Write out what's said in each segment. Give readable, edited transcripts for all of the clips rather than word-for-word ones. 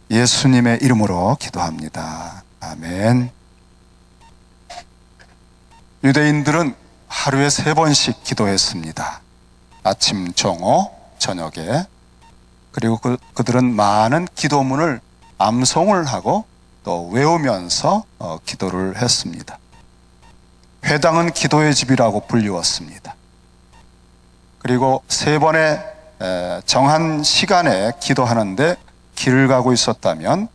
예수님의 이름으로 기도합니다. 아멘. 유대인들은 하루에 3번씩 기도했습니다. 아침, 정오, 저녁에. 그리고 그들은 많은 기도문을 암송을 하고 또 외우면서 기도를 했습니다. 회당은 기도의 집이라고 불리웠습니다. 그리고 3번의 정한 시간에 기도하는데 길을 가고 있었다면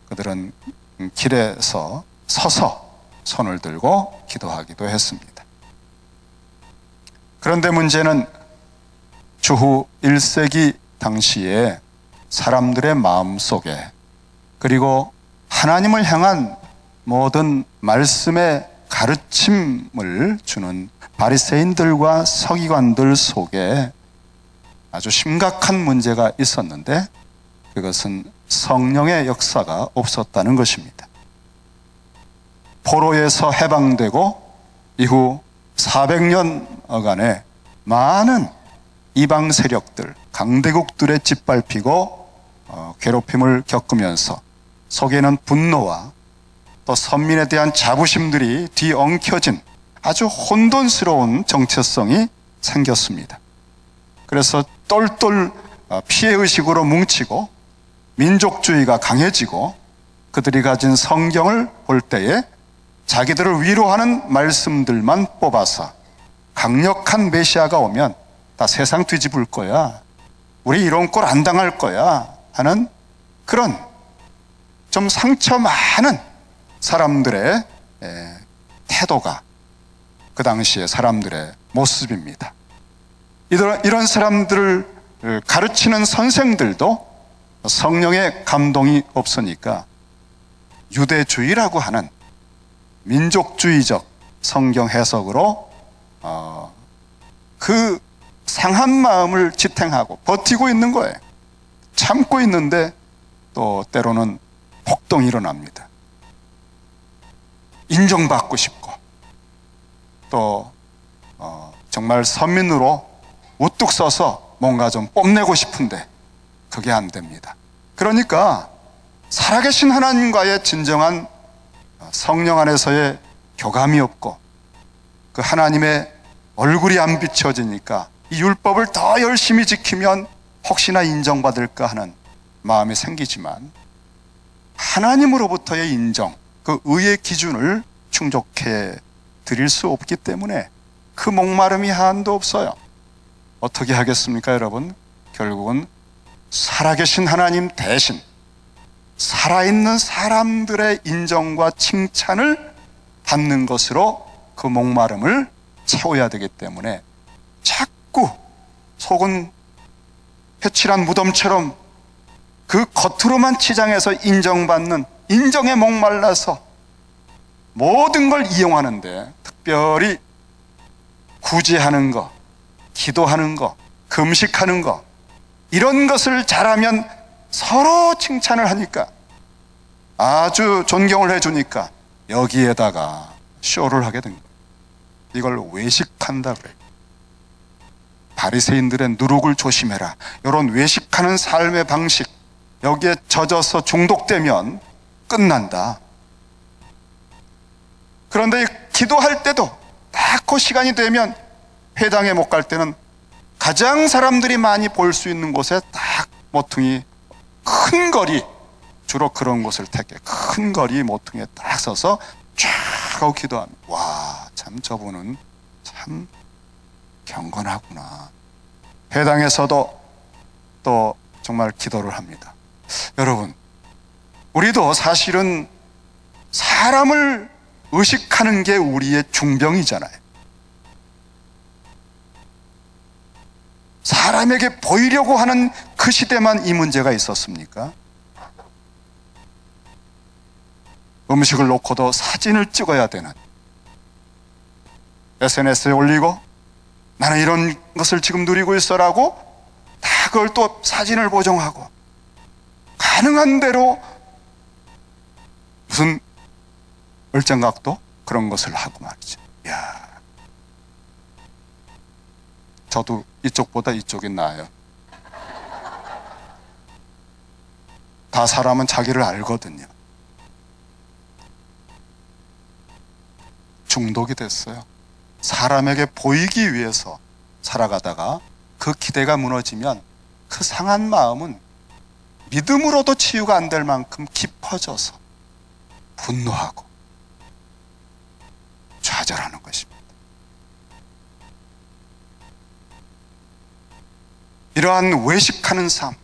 그들은 길에서 서서 손을 들고 기도하기도 했습니다. 그런데 문제는 주후 1세기 당시에 사람들의 마음속에, 그리고 하나님을 향한 모든 말씀의 가르침을 주는 바리새인들과 서기관들 속에 아주 심각한 문제가 있었는데, 그것은 성령의 역사가 없었다는 것입니다. 포로에서 해방되고 이후 400년간의 많은 이방 세력들, 강대국들의 짓밟히고 괴롭힘을 겪으면서 속에는 분노와 또 선민에 대한 자부심들이 뒤엉켜진 아주 혼돈스러운 정체성이 생겼습니다. 그래서 똘똘 피해의식으로 뭉치고 민족주의가 강해지고, 그들이 가진 성경을 볼 때에 자기들을 위로하는 말씀들만 뽑아서 강력한 메시아가 오면 다 세상 뒤집을 거야, 우리 이런 꼴 안 당할 거야 하는 그런 좀 상처 많은 사람들의 태도가 그 당시의 사람들의 모습입니다. 이런 사람들을 가르치는 선생들도 성령의 감동이 없으니까 유대주의라고 하는 민족주의적 성경 해석으로 그 상한 마음을 지탱하고 버티고 있는 거예요. 참고 있는데 또 때로는 폭동이 일어납니다. 인정받고 싶고 또 정말 선민으로 우뚝 서서 뭔가 좀 뽐내고 싶은데 그게 안 됩니다. 그러니까 살아계신 하나님과의 진정한 성령 안에서의 교감이 없고 그 하나님의 얼굴이 안 비춰지니까 이 율법을 더 열심히 지키면 혹시나 인정받을까 하는 마음이 생기지만 하나님으로부터의 인정, 그 의의 기준을 충족해 드릴 수 없기 때문에 그 목마름이 한도 없어요. 어떻게 하겠습니까, 여러분? 결국은 살아계신 하나님 대신 살아있는 사람들의 인정과 칭찬을 받는 것으로 그 목마름을 채워야 되기 때문에 자꾸 속은 회칠한 무덤처럼 그 겉으로만 치장해서 인정받는 인정에 목말라서 모든 걸 이용하는데, 특별히 구제하는 거, 기도하는 거, 금식하는 거, 이런 것을 잘하면 서로 칭찬을 하니까, 아주 존경을 해주니까 여기에다가 쇼를 하게 된 거예요. 이걸 외식한다 그래요. 바리새인들의 누룩을 조심해라, 이런 외식하는 삶의 방식, 여기에 젖어서 중독되면 끝난다. 그런데 기도할 때도 딱 그 시간이 되면 회당에 못 갈 때는 가장 사람들이 많이 볼 수 있는 곳에 딱 모퉁이 큰 거리, 주로 그런 곳을 택해 큰 거리 모퉁이에 딱 서서 쫙 하고 기도합니다. 와, 참 저분은 참 경건하구나. 회당에서도 또 정말 기도를 합니다. 여러분, 우리도 사실은 사람을 의식하는 게 우리의 중병이잖아요. 사람에게 보이려고 하는 그 시대만 이 문제가 있었습니까? 음식을 놓고도 사진을 찍어야 되는, SNS에 올리고 나는 이런 것을 지금 누리고 있어라고 다 그걸 또 사진을 보정하고 가능한 대로 무슨 얼짱각도 그런 것을 하고 말이죠. 이야, 저도 이쪽보다 이쪽이 나아요. 다 사람은 자기를 알거든요. 중독이 됐어요. 사람에게 보이기 위해서 살아가다가 그 기대가 무너지면 그 상한 마음은 믿음으로도 치유가 안 될 만큼 깊어져서 분노하고 좌절하는 것입니다. 이러한 외식하는 삶,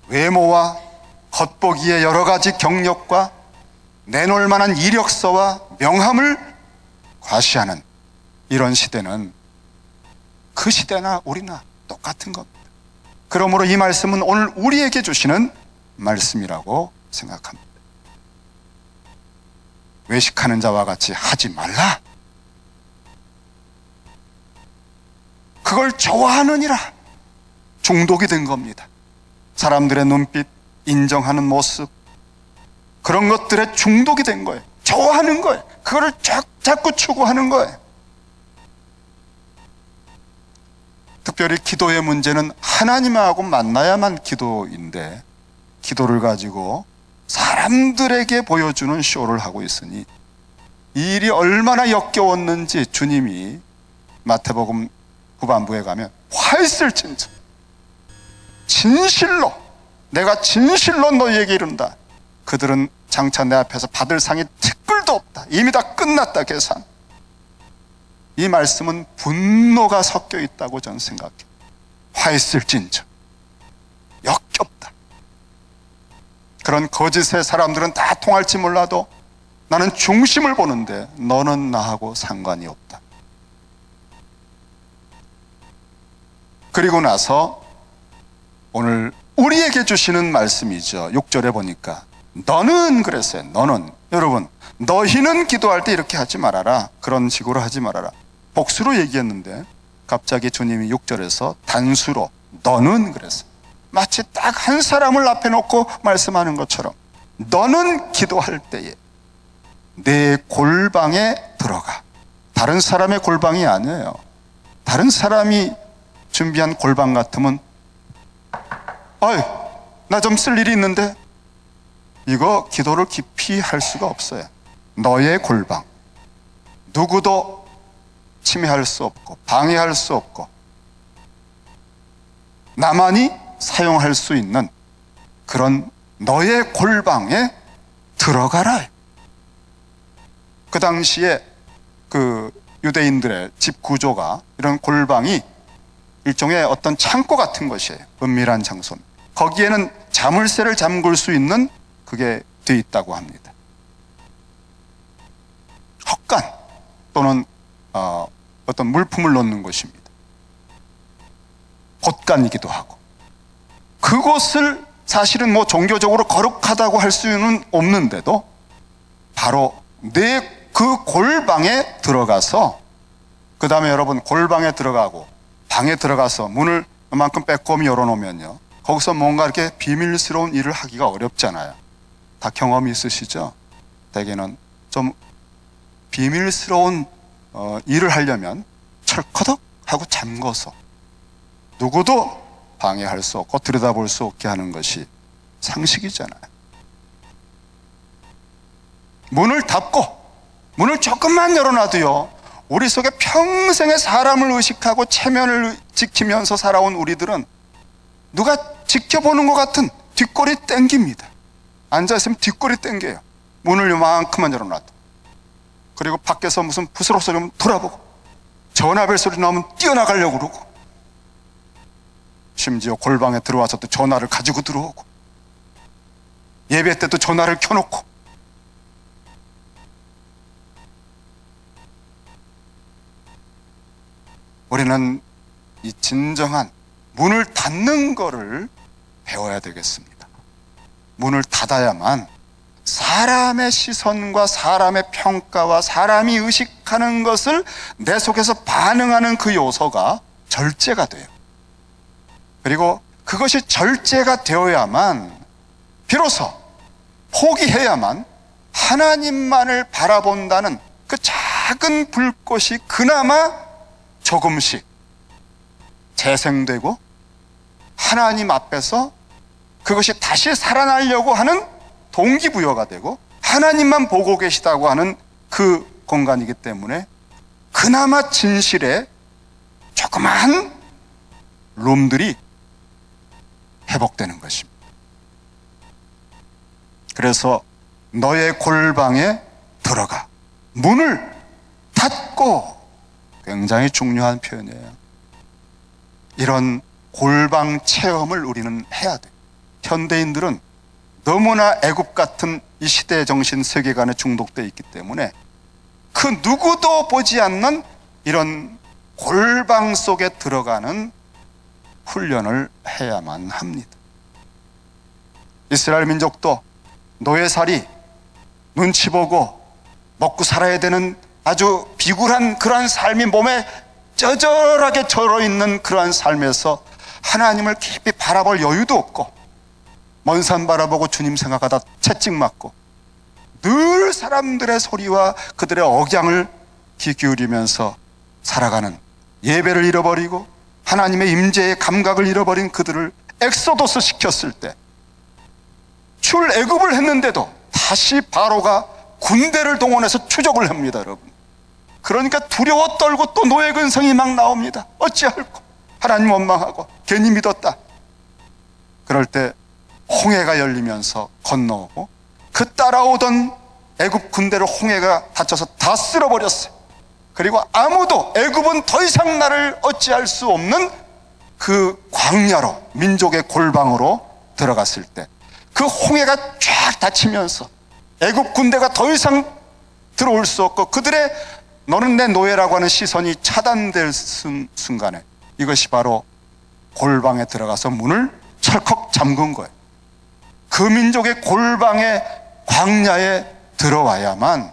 외모와 겉보기의 여러 가지 경력과 내놓을 만한 이력서와 명함을 과시하는 이런 시대는 그 시대나 우리나 똑같은 겁니다. 그러므로 이 말씀은 오늘 우리에게 주시는 말씀이라고 생각합니다. 외식하는 자와 같이 하지 말라. 그걸 좋아하느니라. 중독이 된 겁니다. 사람들의 눈빛, 인정하는 모습, 그런 것들에 중독이 된 거예요. 좋아하는 거예요. 그거를 자꾸 추구하는 거예요. 특별히 기도의 문제는 하나님하고 만나야만 기도인데, 기도를 가지고 사람들에게 보여주는 쇼를 하고 있으니 이 일이 얼마나 역겨웠는지 주님이 마태복음 후반부에 가면 화했을진저 진실로, 내가 진실로 너희에게 이른다. 그들은 장차 내 앞에서 받을 상이 티끌도 없다. 이미 다 끝났다, 계산. 이 말씀은 분노가 섞여 있다고 저는 생각해요. 화했을진저 역겹다. 그런 거짓의 사람들은 다 통할지 몰라도 나는 중심을 보는데 너는 나하고 상관이 없다. 그리고 나서 오늘 우리에게 주시는 말씀이죠. 6절에 보니까 너는 그랬어요. 너는. 여러분, 너희는 기도할 때 이렇게 하지 말아라. 그런 식으로 하지 말아라. 복수로 얘기했는데 갑자기 주님이 6절에서 단수로 너는 그랬어요. 마치 딱 한 사람을 앞에 놓고 말씀하는 것처럼 너는 기도할 때에 내 골방에 들어가. 다른 사람의 골방이 아니에요. 다른 사람이 준비한 골방 같으면 어이, 나 좀 쓸 일이 있는데, 이거 기도를 깊이 할 수가 없어요. 너의 골방, 누구도 침해할 수 없고 방해할 수 없고 나만이 사용할 수 있는 그런 너의 골방에 들어가라. 그 당시에 그 유대인들의 집 구조가 이런 골방이 일종의 어떤 창고 같은 것이에요. 은밀한 장소. 거기에는 자물쇠를 잠글 수 있는 그게 돼 있다고 합니다. 헛간 또는 어떤 물품을 넣는 곳입니다. 곳간이기도 하고, 그곳을 사실은 뭐 종교적으로 거룩하다고 할 수는 없는데도 바로 내 그 골방에 들어가서, 그 다음에 여러분 골방에 들어가고 방에 들어가서 문을 그만큼 빼꼼히 열어놓으면요, 거기서 뭔가 이렇게 비밀스러운 일을 하기가 어렵잖아요. 다 경험이 있으시죠? 대개는 좀 비밀스러운 일을 하려면 철커덕 하고 잠궈서 누구도 방해할 수 없고 들여다볼 수 없게 하는 것이 상식이잖아요. 문을 닫고 문을 조금만 열어놔도요, 우리 속에 평생의 사람을 의식하고 체면을 지키면서 살아온 우리들은 누가 지켜보는 것 같은 뒷골이 땡깁니다. 앉아있으면 뒷골이 땡겨요. 문을 요만큼만 열어놔도. 그리고 밖에서 무슨 부스럭 소리 나면 돌아보고, 전화벨 소리 나오면 뛰어나가려고 그러고, 심지어 골방에 들어와서도 전화를 가지고 들어오고, 예배 때도 전화를 켜놓고. 우리는 이 진정한 문을 닫는 거를 배워야 되겠습니다. 문을 닫아야만 사람의 시선과 사람의 평가와 사람이 의식하는 것을 내 속에서 반응하는 그 요소가 절제가 돼요. 그리고 그것이 절제가 되어야만, 비로소 포기해야만 하나님만을 바라본다는 그 작은 불꽃이 그나마 조금씩 재생되고 하나님 앞에서 그것이 다시 살아나려고 하는 동기부여가 되고 하나님만 보고 계시다고 하는 그 공간이기 때문에 그나마 진실의 조그마한 룸들이 회복되는 것입니다. 그래서 너의 골방에 들어가 문을 닫고, 굉장히 중요한 표현이에요. 이런 골방 체험을 우리는 해야 돼요. 현대인들은 너무나 애굽 같은 이 시대의 정신 세계관에 중독되어 있기 때문에 그 누구도 보지 않는 이런 골방 속에 들어가는 훈련을 해야만 합니다. 이스라엘 민족도 노예살이, 눈치 보고 먹고 살아야 되는 아주 비굴한 그러한 삶이 몸에 쩌절하게 절어있는 그러한 삶에서 하나님을 깊이 바라볼 여유도 없고, 먼 산 바라보고 주님 생각하다 채찍 맞고, 늘 사람들의 소리와 그들의 억양을 귀 기울이면서 살아가는, 예배를 잃어버리고 하나님의 임재의 감각을 잃어버린 그들을 엑소도스 시켰을 때 출애굽을 했는데도 다시 바로가 군대를 동원해서 추적을 합니다, 여러분. 그러니까 두려워 떨고 또 노예 근성이 막 나옵니다. 어찌할꼬, 하나님 원망하고 괜히 믿었다. 그럴 때 홍해가 열리면서 건너오고, 그 따라오던 애굽 군대를 홍해가 닫혀서 다 쓸어버렸어요. 그리고 아무도, 애굽은 더 이상 나를 어찌할 수 없는 그 광야로, 민족의 골방으로 들어갔을 때 그 홍해가 쫙 닫히면서 애굽 군대가 더 이상 들어올 수 없고 그들의 너는 내 노예라고 하는 시선이 차단될 순간에 이것이 바로 골방에 들어가서 문을 철컥 잠근 거예요. 그 민족의 골방의 광야에 들어와야만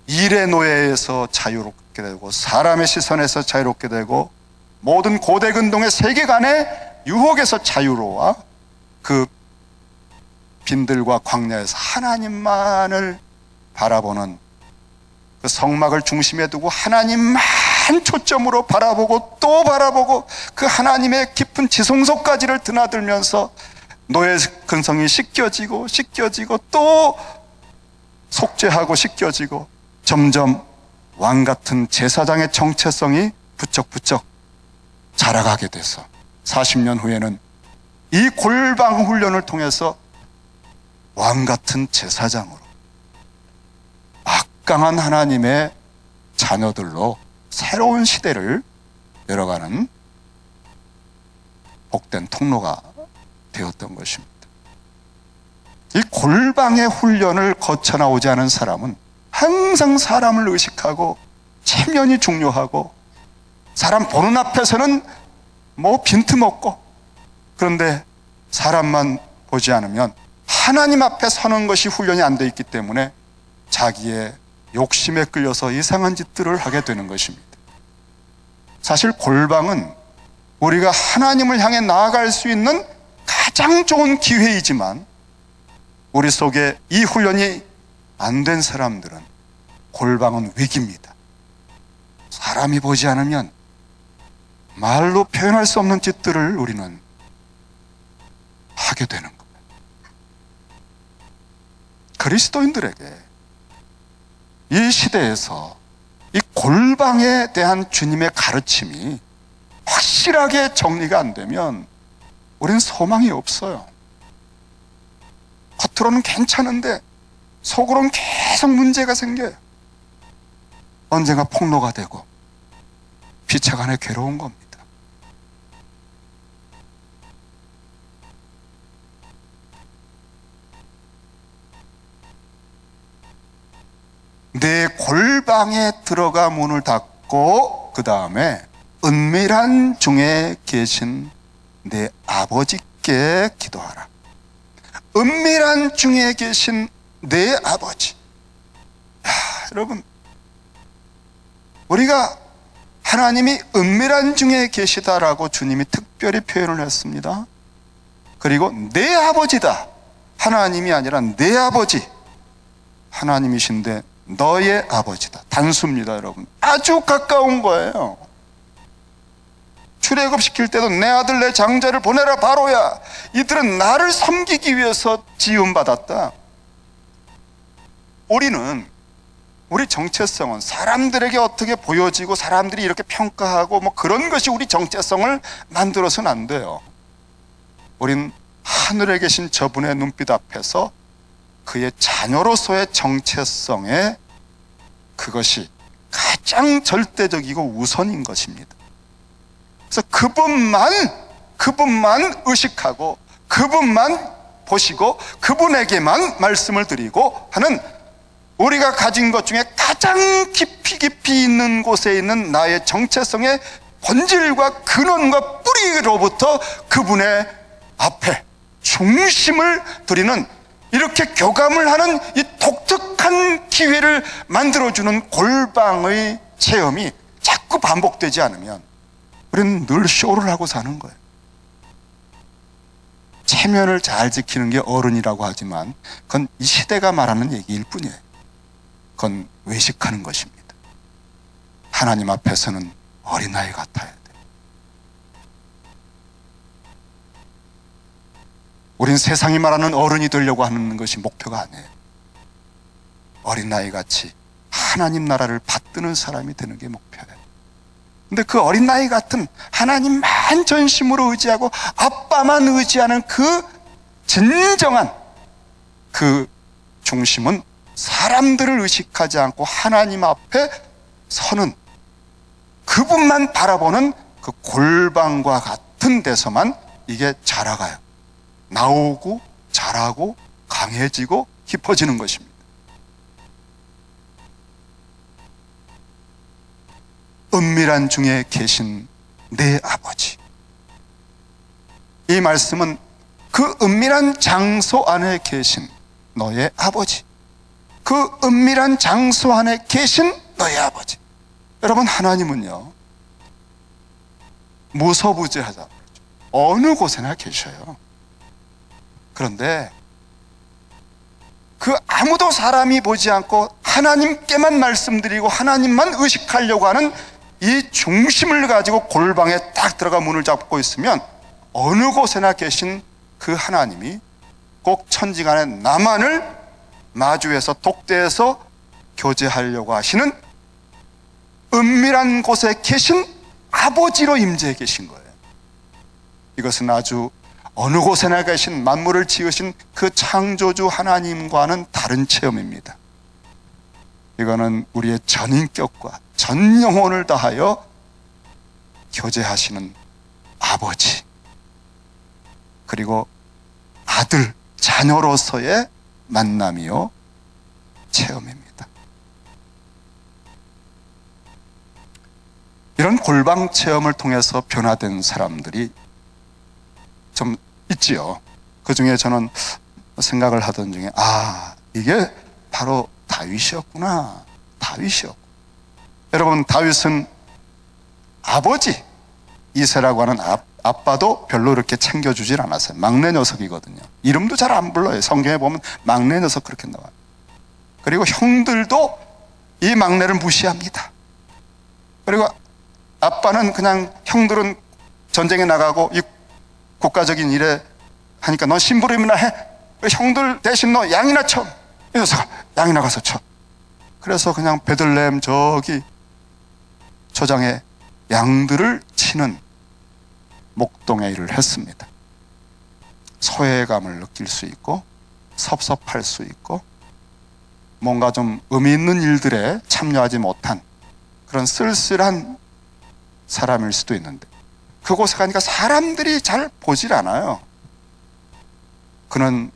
일의 노예에서 자유롭게 되고 사람의 시선에서 자유롭게 되고 모든 고대 근동의 세계관의 유혹에서 자유로워 그 빈들과 광야에서 하나님만을 바라보는 그 성막을 중심에 두고 하나님만 초점으로 바라보고 또 바라보고 그 하나님의 깊은 지성소까지를 드나들면서 노예 근성이 씻겨지고 또 속죄하고 씻겨지고 점점 왕같은 제사장의 정체성이 부쩍부쩍 자라가게 돼서 40년 후에는 이 골방 훈련을 통해서 왕같은 제사장으로 막강한 하나님의 자녀들로 새로운 시대를 열어가는 복된 통로가 되었던 것입니다. 이 골방의 훈련을 거쳐 나오지 않은 사람은 항상 사람을 의식하고 체면이 중요하고 사람 보는 앞에서는 뭐 빈틈없고, 그런데 사람만 보지 않으면 하나님 앞에 서는 것이 훈련이 안 돼 있기 때문에 자기의 욕심에 끌려서 이상한 짓들을 하게 되는 것입니다. 사실 골방은 우리가 하나님을 향해 나아갈 수 있는 가장 좋은 기회이지만 우리 속에 이 훈련이 안 된 사람들은 골방은 위기입니다. 사람이 보지 않으면 말로 표현할 수 없는 짓들을 우리는 하게 되는 거예요. 그리스도인들에게 이 시대에서 이 골방에 대한 주님의 가르침이 확실하게 정리가 안 되면 우리는 소망이 없어요. 겉으로는 괜찮은데 속으로는 계속 문제가 생겨요. 언젠가 폭로가 되고 비차간에 괴로운 겁니다. 내 골방에 들어가 문을 닫고 그 다음에 은밀한 중에 계신 내 아버지께 기도하라. 은밀한 중에 계신 내 아버지. 여러분, 우리가 하나님이 은밀한 중에 계시다라고 주님이 특별히 표현을 했습니다. 그리고 내 아버지다. 하나님이 아니라 내 아버지. 하나님이신데 너의 아버지다. 단수입니다, 여러분. 아주 가까운 거예요. 출애굽시킬 때도 내 아들 내 장자를 보내라 바로야. 이들은 나를 섬기기 위해서 지음받았다. 우리 정체성은 사람들에게 어떻게 보여지고 사람들이 이렇게 평가하고 뭐 그런 것이 우리 정체성을 만들어서는 안 돼요. 우린 하늘에 계신 저분의 눈빛 앞에서 그의 자녀로서의 정체성에 그것이 가장 절대적이고 우선인 것입니다. 그래서 그분만 의식하고 그분만 보시고 그분에게만 말씀을 드리고 하는, 우리가 가진 것 중에 가장 깊이 있는 곳에 있는 나의 정체성의 본질과 근원과 뿌리로부터 그분의 앞에 중심을 드리는, 이렇게 교감을 하는 이 독특한 기회를 만들어주는 골방의 체험이 자꾸 반복되지 않으면 우리는 늘 쇼를 하고 사는 거예요. 체면을 잘 지키는 게 어른이라고 하지만 그건 이 시대가 말하는 얘기일 뿐이에요. 그건 외식하는 것입니다. 하나님 앞에서는 어린아이 같아야 돼요. 우린 세상이 말하는 어른이 되려고 하는 것이 목표가 아니에요. 어린아이 같이 하나님 나라를 받드는 사람이 되는 게 목표예요. 근데 그 어린아이 같은 하나님만 전심으로 의지하고 아빠만 의지하는 그 진정한 그 중심은 사람들을 의식하지 않고 하나님 앞에 서는, 그분만 바라보는 그 골방과 같은 데서만 이게 자라가요. 나오고 자라고 강해지고 깊어지는 것입니다. 은밀한 중에 계신 내 아버지, 이 말씀은 그 은밀한 장소 안에 계신 너의 아버지, 그 은밀한 장소 안에 계신 너의 아버지. 여러분, 하나님은요 무소부재하다, 어느 곳에나 계셔요. 그런데 그 아무도 사람이 보지 않고 하나님께만 말씀드리고 하나님만 의식하려고 하는 이 중심을 가지고 골방에 딱 들어가 문을 잡고 있으면 어느 곳에나 계신 그 하나님이 꼭 천지간에 나만을 마주해서 독대해서 교제하려고 하시는 은밀한 곳에 계신 아버지로 임재해 계신 거예요. 이것은 아주 어느 곳에나 계신 만물을 지으신 그 창조주 하나님과는 다른 체험입니다. 이거는 우리의 전 인격과 전 영혼을 다하여 교제하시는 아버지, 그리고 아들, 자녀로서의 만남이요 체험입니다. 이런 골방 체험을 통해서 변화된 사람들이 좀 있지요. 그 중에 저는 생각을 하던 중에, 이게 바로 다윗이었구나. 다윗이었고, 여러분, 다윗은 아버지 이새라고 하는 아빠도 별로 그렇게 챙겨주질 않았어요. 막내 녀석이거든요. 이름도 잘 안 불러요. 성경에 보면 막내 녀석 그렇게 나와요. 그리고 형들도 이 막내를 무시합니다. 그리고 아빠는 그냥, 형들은 전쟁에 나가고 이 국가적인 일에 하니까 너 심부름이나 해. 형들 대신 너 양이나 쳐. 이 녀석아, 양이 나가서 쳐. 그래서 그냥 베들레헴 저기 초장에 양들을 치는 목동의 일을 했습니다. 소외감을 느낄 수 있고 섭섭할 수 있고 뭔가 좀 의미 있는 일들에 참여하지 못한 그런 쓸쓸한 사람일 수도 있는데, 그곳에 가니까 사람들이 잘 보질 않아요. 그는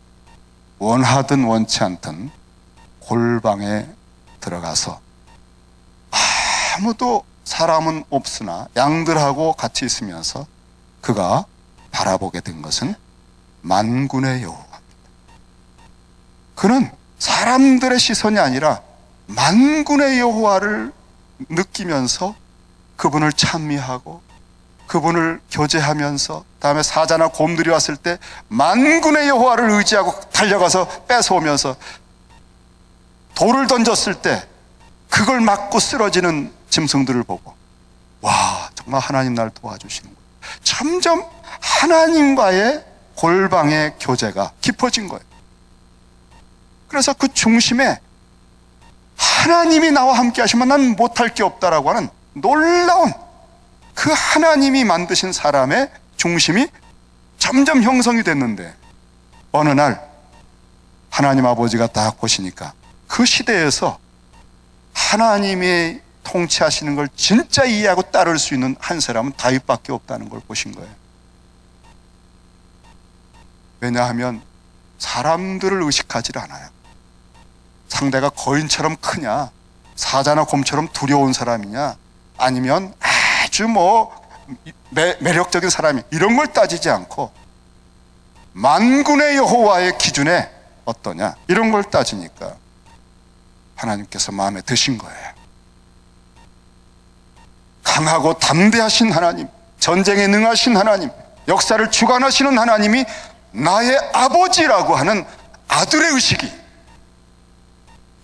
원하든 원치 않든 골방에 들어가서 아무도, 사람은 없으나 양들하고 같이 있으면서 그가 바라보게 된 것은 만군의 여호와입니다. 그는 사람들의 시선이 아니라 만군의 여호와를 느끼면서 그분을 찬미하고 그분을 교제하면서, 다음에 사자나 곰들이 왔을 때 만군의 여호와를 의지하고 달려가서 뺏어오면서, 돌을 던졌을 때 그걸 맞고 쓰러지는 짐승들을 보고, 와, 정말 하나님 날 도와주시는 거예요. 점점 하나님과의 골방의 교제가 깊어진 거예요. 그래서 그 중심에 하나님이 나와 함께 하시면 난 못할 게 없다라고 하는 놀라운 그 하나님이 만드신 사람의 중심이 점점 형성이 됐는데, 어느 날 하나님 아버지가 딱 보시니까 그 시대에서 하나님이 통치하시는 걸 진짜 이해하고 따를 수 있는 한 사람은 다윗밖에 없다는 걸 보신 거예요. 왜냐하면 사람들을 의식하지 않아요. 상대가 거인처럼 크냐, 사자나 곰처럼 두려운 사람이냐, 아니면 아주 매력적인 사람이, 이런 걸 따지지 않고 만군의 여호와의 기준에 어떠냐, 이런 걸 따지니까 하나님께서 마음에 드신 거예요. 강하고 담대하신 하나님, 전쟁에 능하신 하나님, 역사를 주관하시는 하나님이 나의 아버지라고 하는 아들의 의식이,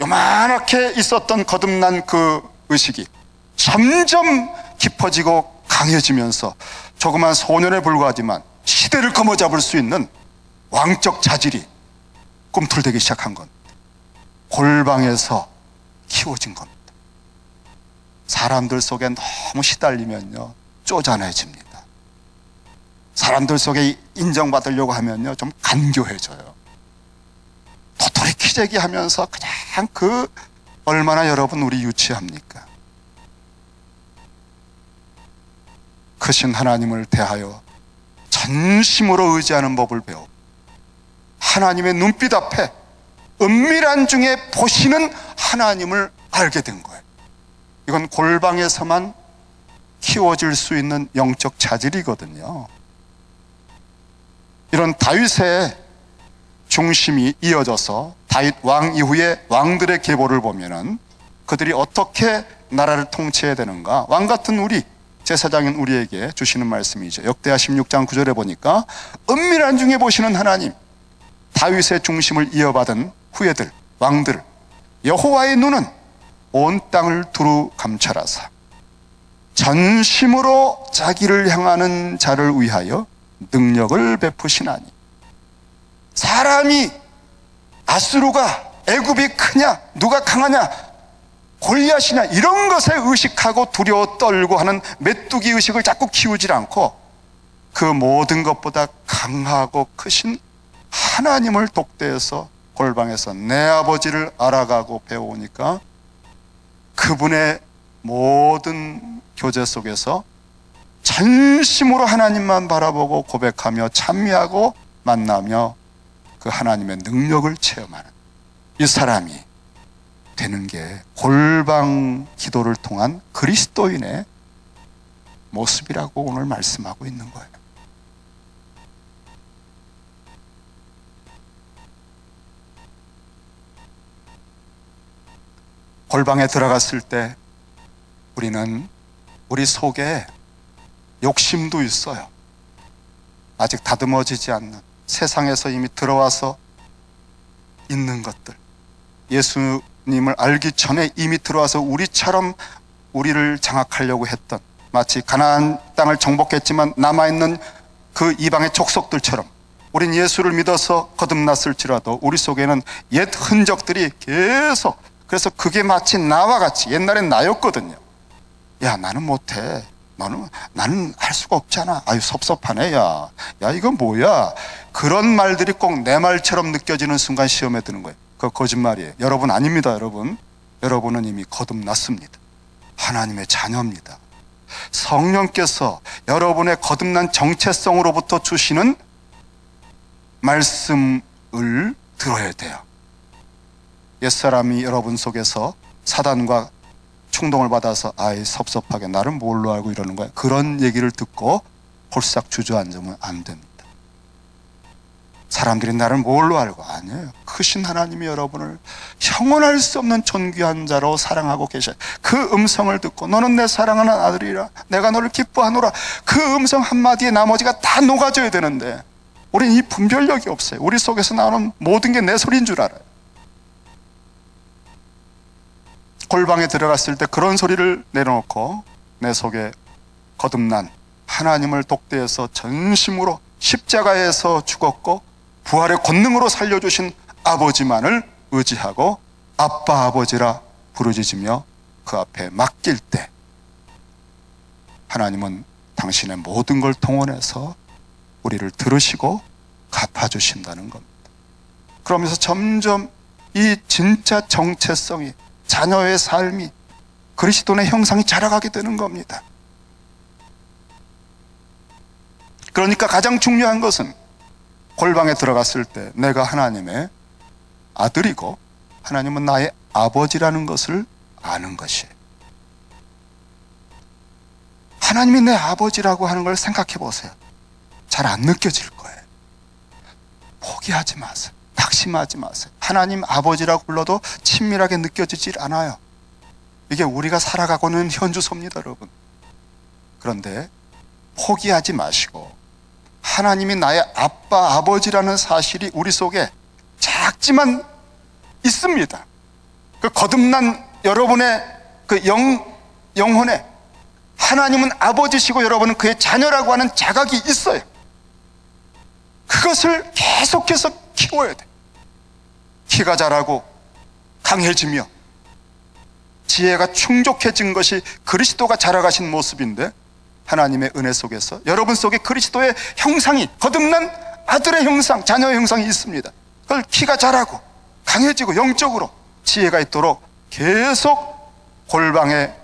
요만하게 있었던 거듭난 그 의식이 점점 깊어지고 강해지면서 조그만 소년에 불과하지만 시대를 거머잡을 수 있는 왕적 자질이 꿈틀대기 시작한 건 골방에서 키워진 겁니다. 사람들 속에 너무 시달리면요, 쪼잔해집니다. 사람들 속에 인정받으려고 하면요, 좀 간교해져요. 도토리 키재기 하면서 그냥 얼마나 여러분 우리 유치합니까? 크신 하나님을 대하여 전심으로 의지하는 법을 배우고, 하나님의 눈빛 앞에 은밀한 중에 보시는 하나님을 알게 된 거예요. 이건 골방에서만 키워질 수 있는 영적 자질이거든요. 이런 다윗의 중심이 이어져서 다윗 왕 이후의 왕들의 계보를 보면은 그들이 어떻게 나라를 통치해야 되는가, 왕 같은 우리, 제사장인 우리에게 주시는 말씀이죠. 역대하 16장 9절에 보니까 은밀한 중에 보시는 하나님, 다윗의 중심을 이어받은 후예들, 왕들, 여호와의 눈은 온 땅을 두루 감찰하사 전심으로 자기를 향하는 자를 위하여 능력을 베푸시나니. 사람이 아수르가, 애굽이 크냐, 누가 강하냐, 골리앗이냐, 이런 것에 의식하고 두려워 떨고 하는 메뚜기 의식을 자꾸 키우질 않고 그 모든 것보다 강하고 크신 하나님을 독대해서 골방에서 내 아버지를 알아가고 배우니까 그분의 모든 교제 속에서 전심으로 하나님만 바라보고 고백하며 찬미하고 만나며 그 하나님의 능력을 체험하는 이 사람이 되는 게 골방 기도를 통한 그리스도인의 모습이라고 오늘 말씀하고 있는 거예요. 골방에 들어갔을 때 우리는 우리 속에 욕심도 있어요. 아직 다듬어지지 않는, 세상에서 이미 들어와서 있는 것들, 예수님을 알기 전에 이미 들어와서 우리처럼 우리를 장악하려고 했던, 마치 가나안 땅을 정복했지만 남아있는 그 이방의 족속들처럼 우린 예수를 믿어서 거듭났을지라도 우리 속에는 옛 흔적들이 계속, 그래서 그게 마치 나와 같이, 옛날엔 나였거든요. 야, 나는 못해, 나는 할 수가 없잖아, 아유 섭섭하네, 야 이건 뭐야, 그런 말들이 꼭 내 말처럼 느껴지는 순간 시험에 드는 거예요. 그거 거짓말이에요. 여러분 아닙니다. 여러분은 이미 거듭났습니다. 하나님의 자녀입니다. 성령께서 여러분의 거듭난 정체성으로부터 주시는 말씀을 들어야 돼요. 옛사람이 여러분 속에서 사단과 충동을 받아서 아이 섭섭하게 나를 뭘로 알고 이러는 거야, 그런 얘기를 듣고 홀싹 주저앉으면 안 됩니다. 사람들이 나를 뭘로 알고, 아니에요. 크신 하나님이 여러분을 형언할 수 없는 존귀한 자로 사랑하고 계셔요. 그 음성을 듣고 너는 내 사랑하는 아들이라, 내가 너를 기뻐하노라, 그 음성 한마디에 나머지가 다 녹아져야 되는데 우린 이 분별력이 없어요. 우리 속에서 나오는 모든 게 내 소리인 줄 알아요. 골방에 들어갔을 때 그런 소리를 내려놓고 내 속에 거듭난 하나님을 독대해서 전심으로 십자가에서 죽었고 부활의 권능으로 살려주신 아버지만을 의지하고 아빠 아버지라 부르짖으며 그 앞에 맡길 때 하나님은 당신의 모든 걸 동원해서 우리를 들으시고 갚아주신다는 겁니다. 그러면서 점점 이 진짜 정체성이, 자녀의 삶이, 그리스도의 형상이 자라가게 되는 겁니다. 그러니까 가장 중요한 것은 골방에 들어갔을 때 내가 하나님의 아들이고 하나님은 나의 아버지라는 것을 아는 것이에요. 하나님이 내 아버지라고 하는 걸 생각해 보세요. 잘 안 느껴질 거예요. 포기하지 마세요. 낙심하지 마세요. 하나님 아버지라고 불러도 친밀하게 느껴지질 않아요. 이게 우리가 살아가고는 현주소입니다, 여러분. 그런데 포기하지 마시고 하나님이 나의 아빠 아버지라는 사실이 우리 속에 작지만 있습니다. 그 거듭난 여러분의 그 영혼에 하나님은 아버지시고 여러분은 그의 자녀라고 하는 자각이 있어요. 그것을 계속해서 키워야 돼요. 키가 자라고 강해지며 지혜가 충족해진 것이 그리스도가 자라가신 모습인데, 하나님의 은혜 속에서 여러분 속에 그리스도의 형상이, 거듭난 아들의 형상, 자녀의 형상이 있습니다. 그걸 키가 자라고 강해지고 영적으로 지혜가 있도록 계속 골방의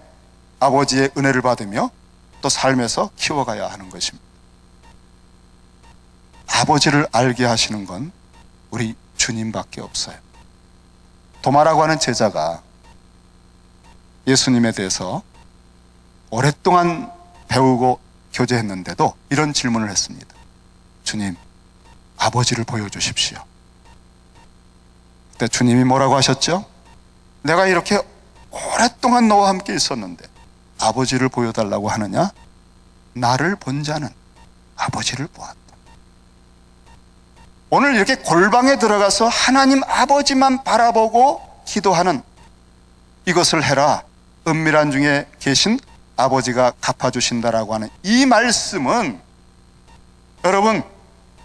아버지의 은혜를 받으며 또 삶에서 키워가야 하는 것입니다. 아버지를 알게 하시는 건 우리 주님밖에 없어요. 도마라고 하는 제자가 예수님에 대해서 오랫동안 배우고 교제했는데도 이런 질문을 했습니다. 주님, 아버지를 보여주십시오. 그때 주님이 뭐라고 하셨죠? 내가 이렇게 오랫동안 너와 함께 있었는데 아버지를 보여달라고 하느냐? 나를 본 자는 아버지를 보았다. 오늘 이렇게 골방에 들어가서 하나님 아버지만 바라보고 기도하는 이것을 해라. 은밀한 중에 계신 아버지가 갚아주신다라고 하는 이 말씀은, 여러분,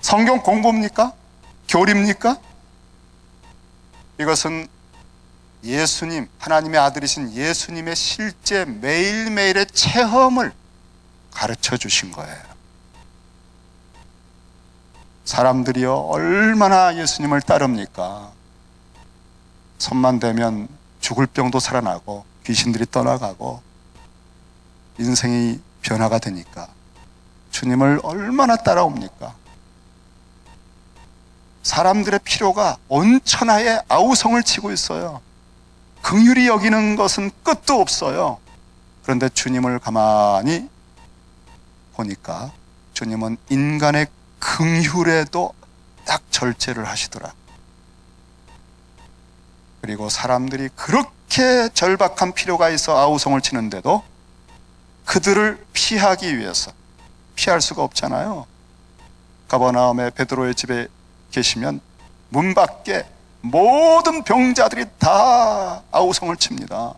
성경 공부입니까? 교리입니까? 이것은 예수님, 하나님의 아들이신 예수님의 실제 매일매일의 체험을 가르쳐 주신 거예요. 사람들이요, 얼마나 예수님을 따릅니까? 손만 대면 죽을 병도 살아나고 귀신들이 떠나가고 인생이 변화가 되니까 주님을 얼마나 따라옵니까? 사람들의 필요가 온 천하에 아우성을 치고 있어요. 긍휼히 여기는 것은 끝도 없어요. 그런데 주님을 가만히 보니까 주님은 인간의 긍휼에도 딱 절제를 하시더라. 그리고 사람들이 그렇게 절박한 필요가 있어 아우성을 치는데도 그들을 피하기 위해서, 피할 수가 없잖아요. 가버나움의 베드로의 집에 계시면 문 밖에 모든 병자들이 다 아우성을 칩니다.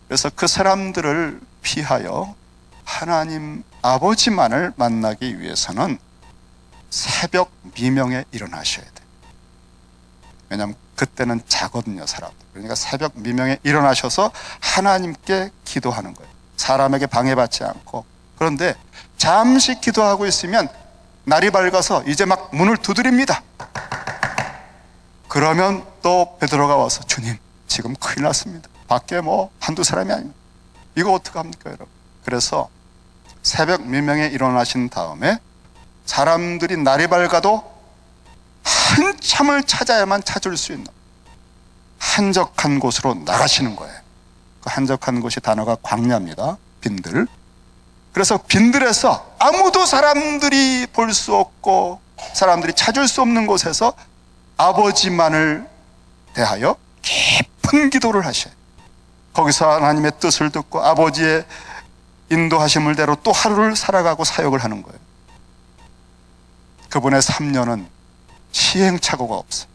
그래서 그 사람들을 피하여 하나님 아버지만을 만나기 위해서는 새벽 미명에 일어나셔야 돼요. 왜냐하면 그때는 자거든요, 사람들. 그러니까 새벽 미명에 일어나셔서 하나님께 기도하는 거예요. 사람에게 방해받지 않고. 그런데 잠시 기도하고 있으면 날이 밝아서 이제 막 문을 두드립니다. 그러면 또 베드로가 와서, 주님, 지금 큰일 났습니다. 밖에 뭐 한두 사람이 아닙니다. 이거 어떡합니까, 여러분? 그래서 새벽 미명에 일어나신 다음에 사람들이 날이 밝아도 한참을 찾아야만 찾을 수 있는 한적한 곳으로 나가시는 거예요. 그 한적한 곳이 단어가 광야입니다. 빈들. 그래서 빈들에서 아무도 사람들이 볼 수 없고 사람들이 찾을 수 없는 곳에서 아버지만을 대하여 깊은 기도를 하셔요. 거기서 하나님의 뜻을 듣고 아버지의 인도하심을 대로 또 하루를 살아가고 사역을 하는 거예요. 그분의 3년은 시행착오가 없어요.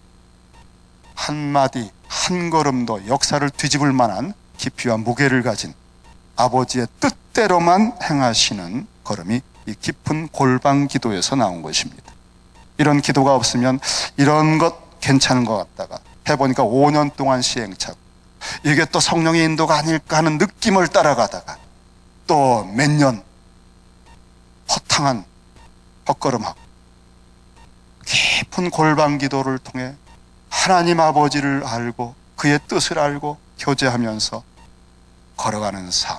한마디, 한 걸음도 역사를 뒤집을 만한 깊이와 무게를 가진 아버지의 뜻대로만 행하시는 걸음이 이 깊은 골방 기도에서 나온 것입니다. 이런 기도가 없으면 이런 것 괜찮은 것 같다가 해보니까 5년 동안 시행착오, 이게 또 성령의 인도가 아닐까 하는 느낌을 따라가다가 또 몇 년 허탕한 헛걸음하고 깊은 골방 기도를 통해 하나님 아버지를 알고 그의 뜻을 알고 교제하면서 걸어가는 삶.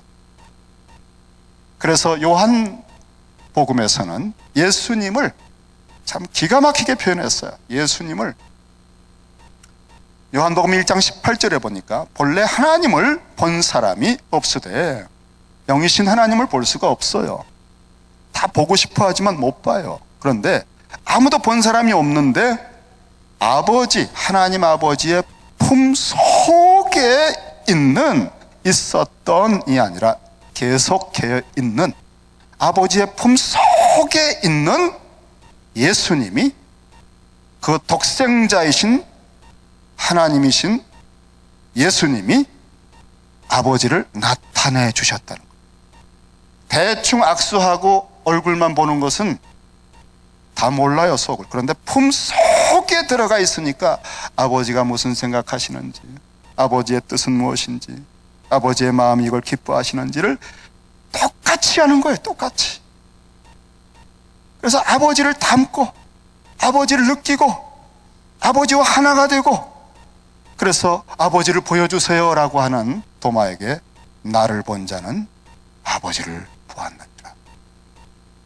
그래서 요한 복음에서는 예수님을 참 기가 막히게 표현했어요. 예수님을 요한복음 1장 18절에 보니까 본래 하나님을 본 사람이 없으되, 영이신 하나님을 볼 수가 없어요. 다 보고 싶어 하지만 못 봐요. 그런데 아무도 본 사람이 없는데 아버지, 하나님 아버지의 품 속에 있었던이 아니라 계속해 있는 아버지의 품 속에 있는 예수님이, 그 독생자이신 하나님이신 예수님이 아버지를 나타내 주셨다는 거예요. 대충 악수하고 얼굴만 보는 것은 다 몰라요, 속을. 그런데 품 속에 들어가 있으니까 아버지가 무슨 생각하시는지, 아버지의 뜻은 무엇인지, 아버지의 마음이 이걸 기뻐하시는지를 똑같이 하는 거예요. 똑같이. 그래서 아버지를 닮고 아버지를 느끼고 아버지와 하나가 되고, 그래서 아버지를 보여주세요 라고 하는 도마에게 나를 본 자는 아버지를 보았느니라.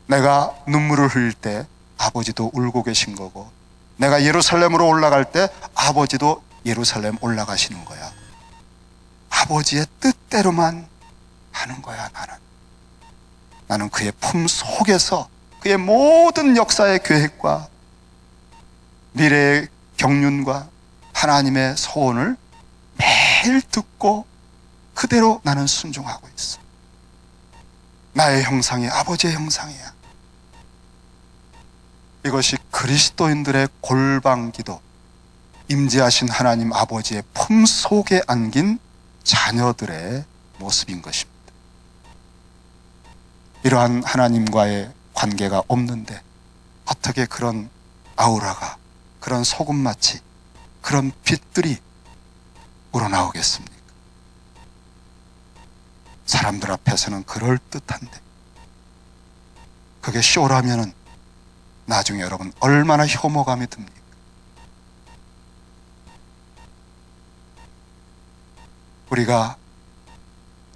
내가 눈물을 흘릴 때 아버지도 울고 계신 거고, 내가 예루살렘으로 올라갈 때 아버지도 예루살렘 올라가시는 거야. 아버지의 뜻대로만 하는 거야. 나는 그의 품 속에서 그의 모든 역사의 계획과 미래의 경륜과 하나님의 소원을 매일 듣고 그대로 나는 순종하고 있어. 나의 형상이 아버지의 형상이야. 이것이 그리스도인들의 골방기도, 임재하신 하나님 아버지의 품 속에 안긴 자녀들의 모습인 것입니다. 이러한 하나님과의 관계가 없는데 어떻게 그런 아우라가, 그런 소금마치, 그런 빛들이 우러나오겠습니까? 사람들 앞에서는 그럴듯한데 그게 쇼라면은 나중에 여러분 얼마나 혐오감이 듭니까? 우리가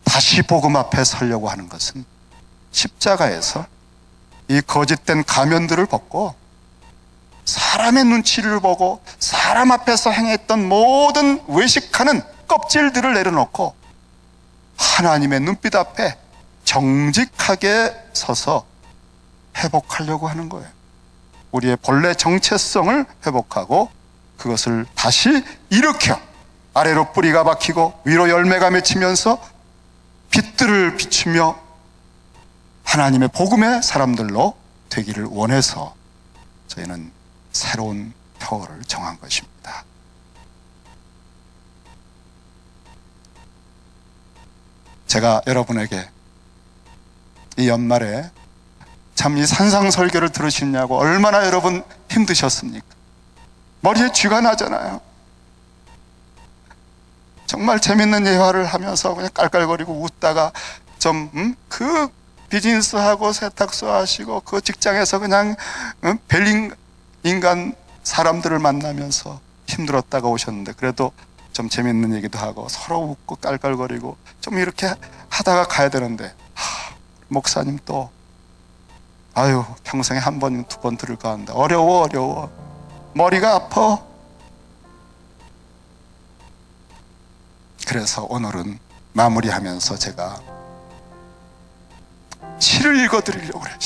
다시 복음 앞에 서려고 하는 것은 십자가에서 이 거짓된 가면들을 벗고 사람의 눈치를 보고 사람 앞에서 행했던 모든 외식하는 껍질들을 내려놓고 하나님의 눈빛 앞에 정직하게 서서 회복하려고 하는 거예요. 우리의 본래 정체성을 회복하고 그것을 다시 일으켜 아래로 뿌리가 박히고 위로 열매가 맺히면서 빛들을 비추며 하나님의 복음의 사람들로 되기를 원해서 저희는 새로운 표어를 정한 것입니다. 제가 여러분에게 이 연말에 참 이 산상설교를 들으시냐고 얼마나 여러분 힘드셨습니까? 머리에 쥐가 나잖아요. 정말 재밌는 예화를 하면서 그냥 깔깔거리고 웃다가 좀 그 비즈니스하고 세탁소 하시고 그 직장에서 그냥 벨링 인간 사람들을 만나면서 힘들었다가 오셨는데 그래도 좀 재밌는 얘기도 하고 서로 웃고 깔깔거리고 좀 이렇게 하다가 가야 되는데, 목사님 또 아유 평생에 한 번, 두 번 들을까 한다. 어려워. 머리가 아파. 그래서 오늘은 마무리하면서 제가 시를 읽어드리려고 그래요.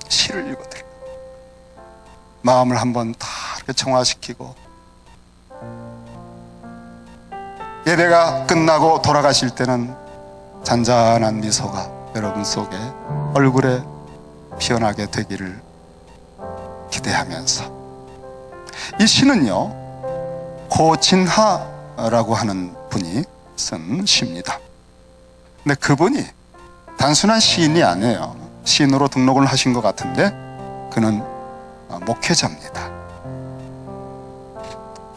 시를 읽어드리려고. 마음을 한번 다 이렇게 정화시키고 예배가 끝나고 돌아가실 때는 잔잔한 미소가 여러분 속에 얼굴에 피어나게 되기를 기대하면서, 이 시는요 고진하라고 하는 분이 쓴 시입니다. 근데 그분이 단순한 시인이 아니에요. 시인으로 등록을 하신 것 같은데 그는 목회자입니다.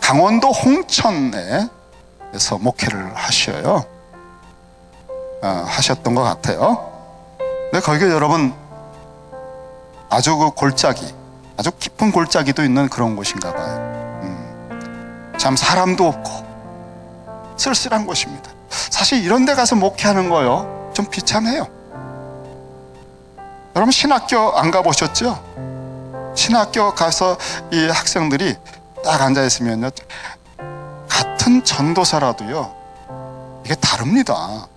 강원도 홍천에서 목회를 하셔요. 하셨던 것 같아요. 근데 거기가 여러분 아주 그 골짜기, 아주 깊은 골짜기도 있는 그런 곳인가 봐요. 참 사람도 없고 쓸쓸한 곳입니다. 사실 이런 데 가서 목회하는 거요 좀 비참해요. 여러분 신학교 안 가보셨죠? 신학교 가서 이 학생들이 딱 앉아있으면요, 같은 전도사라도요 이게 다릅니다.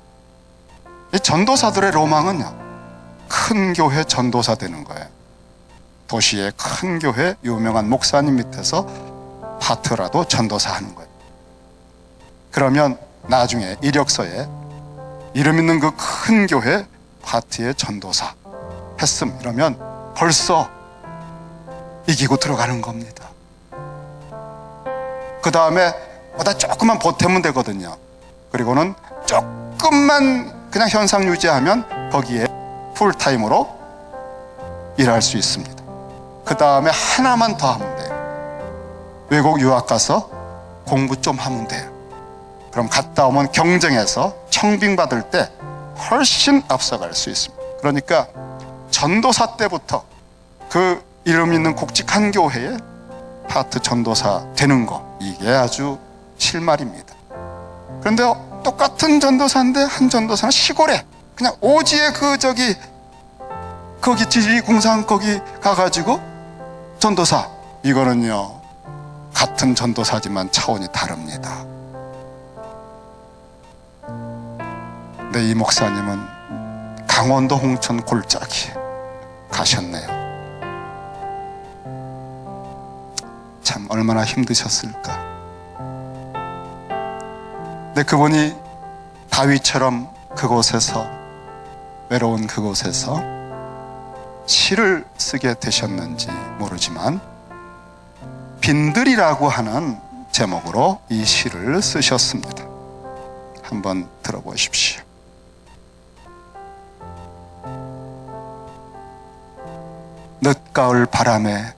이 전도사들의 로망은요, 큰 교회 전도사 되는 거예요. 도시의 큰 교회 유명한 목사님 밑에서 파트라도 전도사 하는 거예요. 그러면 나중에 이력서에 이름 있는 그 큰 교회 파트의 전도사 했음 이러면 벌써 이기고 들어가는 겁니다. 그 다음에 보다 조금만 보태면 되거든요. 그리고는 조금만 그냥 현상 유지하면 거기에 풀타임으로 일할 수 있습니다. 그 다음에 하나만 더 하면 돼요. 외국 유학 가서 공부 좀 하면 돼요. 그럼 갔다 오면 경쟁에서 청빙받을 때 훨씬 앞서갈 수 있습니다. 그러니까 전도사 때부터 그 이름 있는 굵직한 교회에 파트 전도사 되는 거, 이게 아주 실말입니다. 그런데 똑같은 전도사인데 한 전도사는 시골에 그냥 오지에 거기 지리공산 거기 가가지고 전도사, 이거는요 같은 전도사지만 차원이 다릅니다. 근데 이 목사님은 강원도 홍천 골짜기에 가셨네요. 참 얼마나 힘드셨을까. 근데 그분이 다윗처럼 그곳에서, 외로운 그곳에서 시를 쓰게 되셨는지 모르지만 빈들이라고 하는 제목으로 이 시를 쓰셨습니다. 한번 들어보십시오. 늦가을 바람에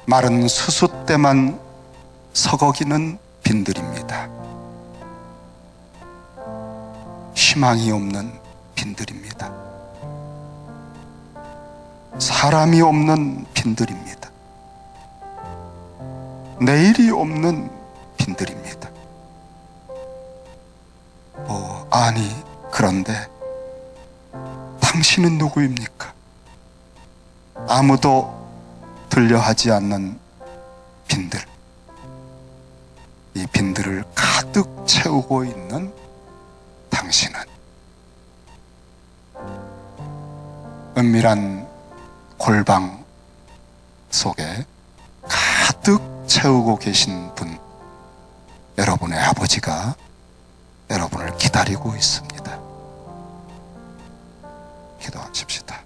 마른 수숫대만 서거기는 빈들입니다. 희망이 없는 빈들입니다. 사람이 없는 빈들입니다. 내일이 없는 빈들입니다. 아니, 그런데 당신은 누구입니까? 아무도 들려하지 않는 빈들, 이 빈들을 가득 채우고 있는 당신은 은밀한 골방 속에 가득 채우고 계신 분, 여러분의 아버지가 여러분을 기다리고 있습니다. 기도하십시다.